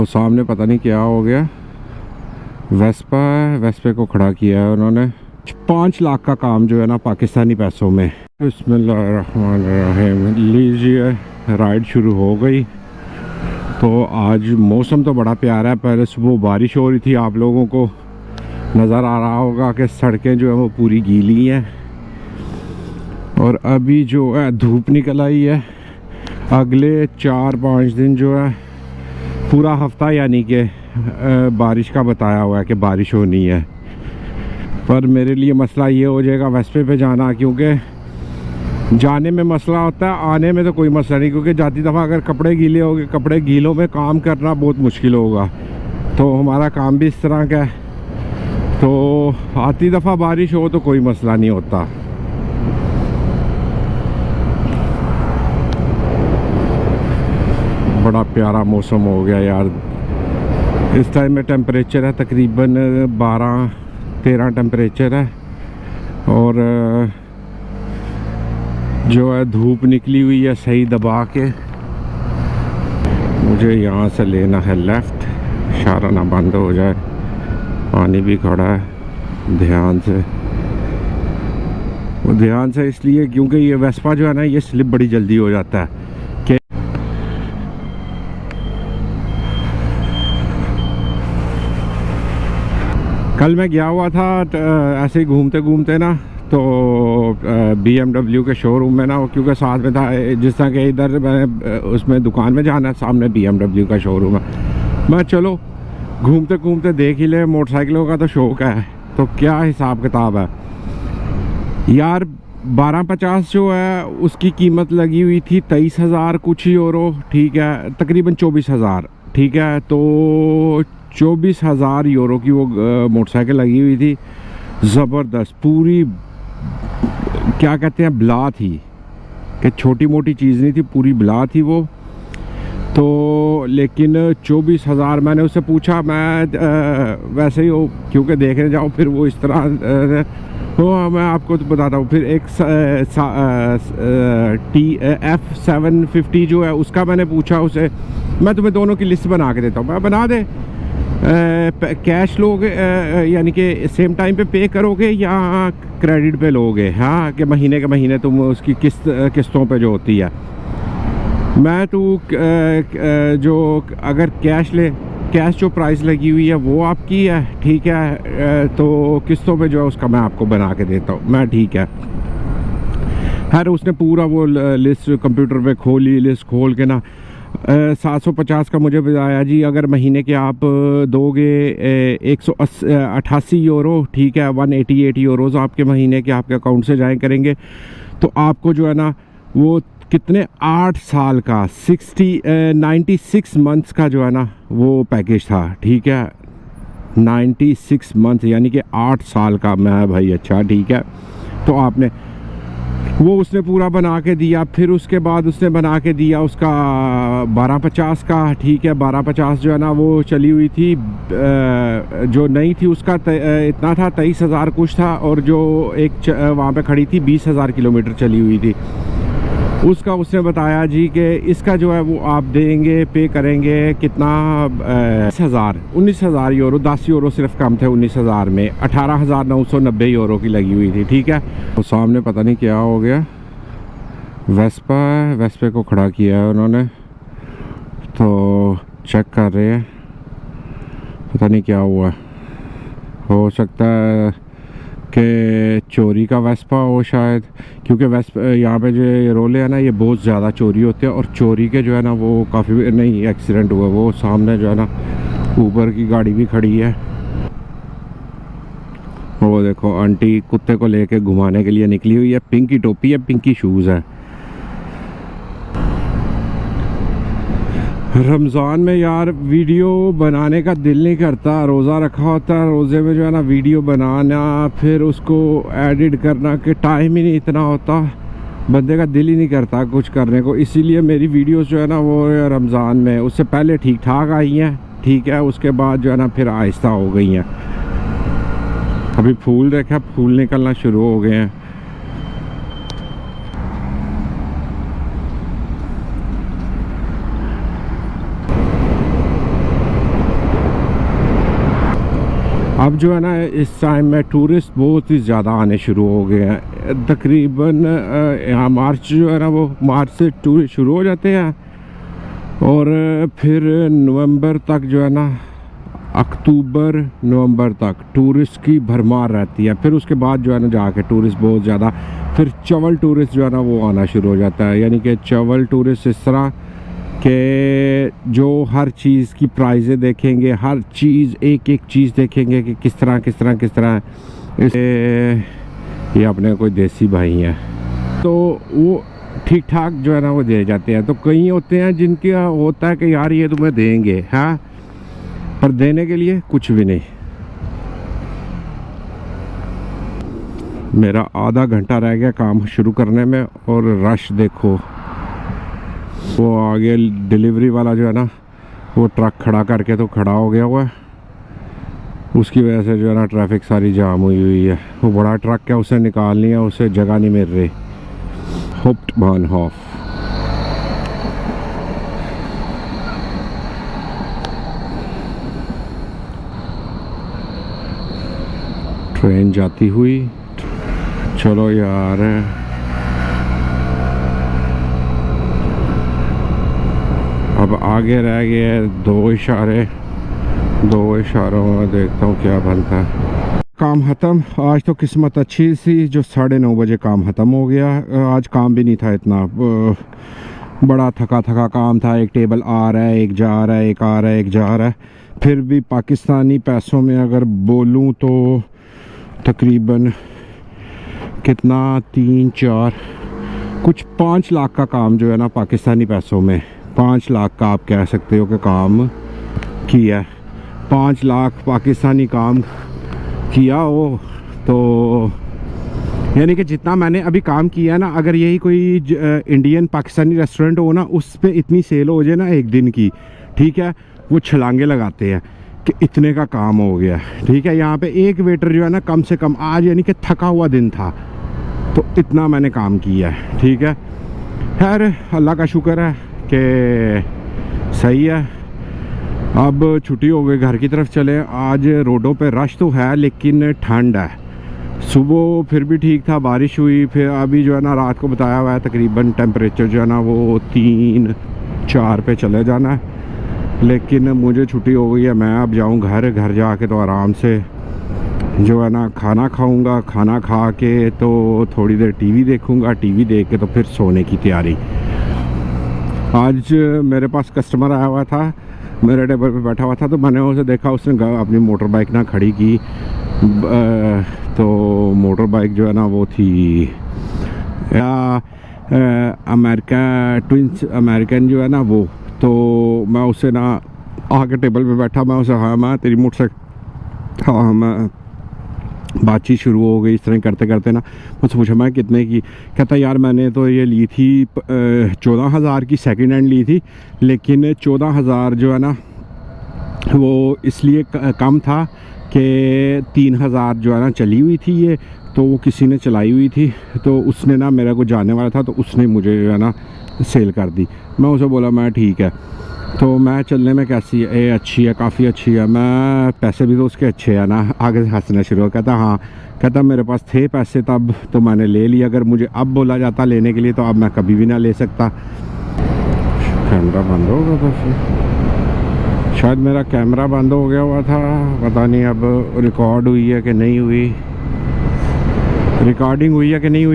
वो सामने पता नहीं क्या हो गया, वेस्पा है, वेस्पे को खड़ा किया है उन्होंने। 5 लाख का काम जो है ना पाकिस्तानी पैसों में। बिस्मिल्लाहिर्रहमानिर्रहीम। लीजिए राइड शुरू हो गई। तो आज मौसम तो बड़ा प्यारा है। पहले सुबह बारिश हो रही थी, आप लोगों को नज़र आ रहा होगा कि सड़कें जो है वो पूरी गीली हैं। और अभी जो है धूप निकल आई है। अगले 4-5 दिन जो है पूरा हफ्ता यानी कि बारिश का बताया हुआ है कि बारिश होनी है। पर मेरे लिए मसला ये हो जाएगा वेस्पे पे जाना, क्योंकि जाने में मसला होता है, आने में तो कोई मसला नहीं, क्योंकि जाती दफ़ा अगर कपड़े गीले हो गए, कपड़े गीलों में काम करना बहुत मुश्किल होगा। तो हमारा काम भी इस तरह का है। तो आती दफ़ा बारिश हो तो कोई मसला नहीं होता। बड़ा प्यारा मौसम हो गया यार। इस टाइम में टेम्परेचर है तकरीबन 12-13 टेम्परेचर है। और जो है धूप निकली हुई है सही दबा के। मुझे यहाँ से लेना है लेफ़्ट, इशारा ना बंद हो जाए। पानी भी खड़ा है, ध्यान से। वो ध्यान से इसलिए क्योंकि ये वेस्पा जो है ना ये स्लिप बड़ी जल्दी हो जाता है। कल मैं गया हुआ था ऐसे ही घूमते घूमते ना, तो BMW के शोरूम में ना, क्योंकि साथ में था जिस तरह के इधर मैं उसमें दुकान में जाना है, सामने BMW का शोरूम है। मैं चलो घूमते घूमते देख ही ले, मोटरसाइकिलों का तो शौक है। तो क्या हिसाब किताब है यार। 1250 जो है उसकी कीमत लगी हुई थी 23,000 कुछ यूरो, ठीक है, तकरीबन 24,000, ठीक है। तो 24,000 यूरो की वो मोटरसाइकिल लगी हुई थी। ज़बरदस्त, पूरी क्या कहते हैं बला थी, कि छोटी मोटी चीज़ नहीं थी, पूरी बला थी वो। तो लेकिन 24,000 मैंने उससे पूछा, मैं वैसे ही वो क्योंकि देखने जाओ फिर वो इस तरह तो मैं आपको तो बताता हूँ। फिर एक TF750 जो है उसका मैंने पूछा उसे, मैं तुम्हें दोनों की लिस्ट बना के देता हूँ, मैं बना दे। कैश लोगे यानी कि सेम टाइम पे पे करोगे या क्रेडिट पे लोगे, हाँ, कि महीने के महीने तुम उसकी किस्तों पे जो होती है। मैं तो जो अगर कैश जो प्राइस लगी हुई है वो आपकी है, ठीक है, तो किस्तों पे जो है उसका मैं आपको बना के देता हूँ मैं, ठीक है। खैर उसने पूरा वो लिस्ट कंप्यूटर पे खोली, लिस्ट खोल के ना 750 का मुझे बताया जी। अगर महीने के आप दोगे 188 यूरो, ठीक है, 188 यूरोज़ आपके महीने के आपके अकाउंट से जाए करेंगे, तो आपको जो है ना वो कितने 8 साल का 96 मंथ्स का जो है ना वो पैकेज था, ठीक है। 96 मंथ यानी कि 8 साल का। मैं भाई अच्छा ठीक है। तो आपने वो उसने पूरा बना के दिया। फिर उसके बाद उसने बना के दिया उसका 1250 का, ठीक है। 1250 जो है ना वो चली हुई थी, जो नहीं थी उसका इतना था 23,000 कुछ था, और जो एक वहाँ पे खड़ी थी 20,000 किलोमीटर चली हुई थी। उसका उसने बताया जी कि इसका जो है वो आप देंगे, पे करेंगे कितना 19,000 यूरो, 10 यूरो सिर्फ कम थे 19,000 में। 18,990 यूरो की लगी हुई थी, ठीक है। तो सामने पता नहीं क्या हो गया, वेस्पा है, वेस्पे को खड़ा किया है उन्होंने। तो चेक कर रहे हैं, पता नहीं क्या हुआ। हो सकता है कि चोरी का वेस्पा हो शायद, क्योंकि यहाँ पे जो रोले हैं ना ये बहुत ज़्यादा चोरी होते हैं। और चोरी के जो है ना वो काफ़ी नहीं एक्सीडेंट हुआ। वो सामने जो है ना ऊबर की गाड़ी भी खड़ी है। वो देखो आंटी कुत्ते को लेके घुमाने के लिए निकली हुई है। पिंकी टोपी है, पिंकी शूज़ है। रमज़ान में यार वीडियो बनाने का दिल नहीं करता, रोज़ा रखा होता है, रोज़े में जो है ना वीडियो बनाना फिर उसको एडिट करना के टाइम ही नहीं इतना होता, बंदे का दिल ही नहीं करता कुछ करने को। इसीलिए मेरी वीडियोस जो है ना वो रमज़ान में, उससे पहले ठीक ठाक आई हैं, ठीक है, उसके बाद जो है ना फिर आहिस्ता हो गई हैं। अभी फूल देखा, फूल निकलना शुरू हो गए हैं। अब जो है ना इस टाइम में टूरिस्ट बहुत ही ज़्यादा आने शुरू हो गए हैं। तकरीबन यहाँ मार्च जो है ना वो मार्च से टूरिस्ट शुरू हो जाते हैं और फिर नवंबर तक जो है ना अक्टूबर नवंबर तक टूरिस्ट की भरमार रहती है। फिर उसके बाद जो है ना जाके टूरिस्ट बहुत ज़्यादा, फिर चवल टूरिस्ट जो है ना वो आना शुरू हो जाता है। यानी कि चवल टूरिस्ट इस तरह के जो हर चीज़ की प्राइजें देखेंगे, हर चीज़ एक एक चीज़ देखेंगे कि किस तरह ये अपने कोई देसी भाई हैं तो वो ठीक ठाक जो है ना वो दे जाते हैं। तो कई होते हैं जिनके होता है कि यार ये तुम्हें देंगे, हाँ, पर देने के लिए कुछ भी नहीं। मेरा आधा घंटा रह गया काम शुरू करने में और रश देखो। वो आगे डिलीवरी वाला जो है ना वो ट्रक खड़ा करके तो खड़ा हो गया हुआ है, उसकी वजह से जो है ना ट्रैफिक सारी जाम हुई है। वो बड़ा ट्रक है, उसे निकालनी है, उसे जगह नहीं मिल रही। हाफ्टबानहोफ ट्रेन जाती हुई। चलो यार, अब आगे रह गए दो इशारों में देखता हूँ क्या बनता है। काम ख़त्म। आज तो किस्मत अच्छी सी जो 9:30 बजे काम ख़त्म हो गया। आज काम भी नहीं था इतना, बड़ा थका काम था। एक टेबल आ रहा है, एक जा रहा है, एक आ रहा है, एक जा रहा है। फिर भी पाकिस्तानी पैसों में अगर बोलूँ तो तकरीबन कितना 3-4 कुछ 5 लाख का काम जो है ना पाकिस्तानी पैसों में 5 लाख का आप कह सकते हो कि काम किया। 5 लाख पाकिस्तानी काम किया हो तो यानी कि जितना मैंने अभी काम किया ना, अगर यही कोई इंडियन पाकिस्तानी रेस्टोरेंट हो ना, उस पे इतनी सेल हो जाए ना एक दिन की, ठीक है, वो छलांगे लगाते हैं कि इतने का काम हो गया। ठीक है, यहाँ पे एक वेटर जो है ना कम से कम आज यानी कि थका हुआ दिन था तो इतना मैंने काम किया है। ठीक है, खैर अल्लाह का शुक्र है कि सही है। अब छुट्टी हो गई, घर की तरफ चले। आज रोडों पे रश तो है लेकिन ठंड है। सुबह फिर भी ठीक था, बारिश हुई। फिर अभी जो है ना रात को बताया हुआ है तकरीबन टेम्परेचर जो है ना वो 3-4 पे चले जाना है। लेकिन मुझे छुट्टी हो गई है, मैं अब जाऊँ घर जाके तो आराम से जो है ना खाना खाऊंगा। खाना खा के तो थोड़ी देर टीवी देखूंगा, टीवी देख के तो फिर सोने की तैयारी। आज मेरे पास कस्टमर आया हुआ था, मेरे टेबल पे बैठा हुआ था, तो मैंने उसे देखा, उसने अपनी मोटर बाइक ना खड़ी की। तो मोटर बाइक जो है ना वो थी अमेरिकन जो है ना वो। तो मैं उसे ना आके टेबल पे बैठा, मैं उसे, हाँ मैं तेरी मोटरसाइकिल, हाँ मैं बातचीत शुरू हो गई। इस तरह करते करते ना मुझसे पूछा मैं कितने की, कहता यार मैंने तो ये ली थी 14,000 की सेकंड हैंड ली थी, लेकिन 14,000 जो है ना वो इसलिए कम था कि 3,000 जो है ना चली हुई थी ये, तो वो किसी ने चलाई हुई थी, तो उसने ना मेरा को जाने वाला था तो उसने मुझे जो है ना सेल कर दी। मैं उसे बोला मैं ठीक है, तो मैं चलने में कैसी है, ये अच्छी है, काफ़ी अच्छी है। मैं पैसे भी तो उसके अच्छे हैं ना। आगे से हंसना शुरू हो, कहता हाँ, कहता मेरे पास थे पैसे तब तो मैंने ले लिया, अगर मुझे अब बोला जाता लेने के लिए तो अब मैं कभी भी ना ले सकता। कैमरा बंद हो गया था, फिर शायद मेरा कैमरा बंद हो गया हुआ था, पता नहीं अब रिकॉर्ड हुई है कि नहीं हुई, रिकॉर्डिंग हुई है कि नहीं हुई।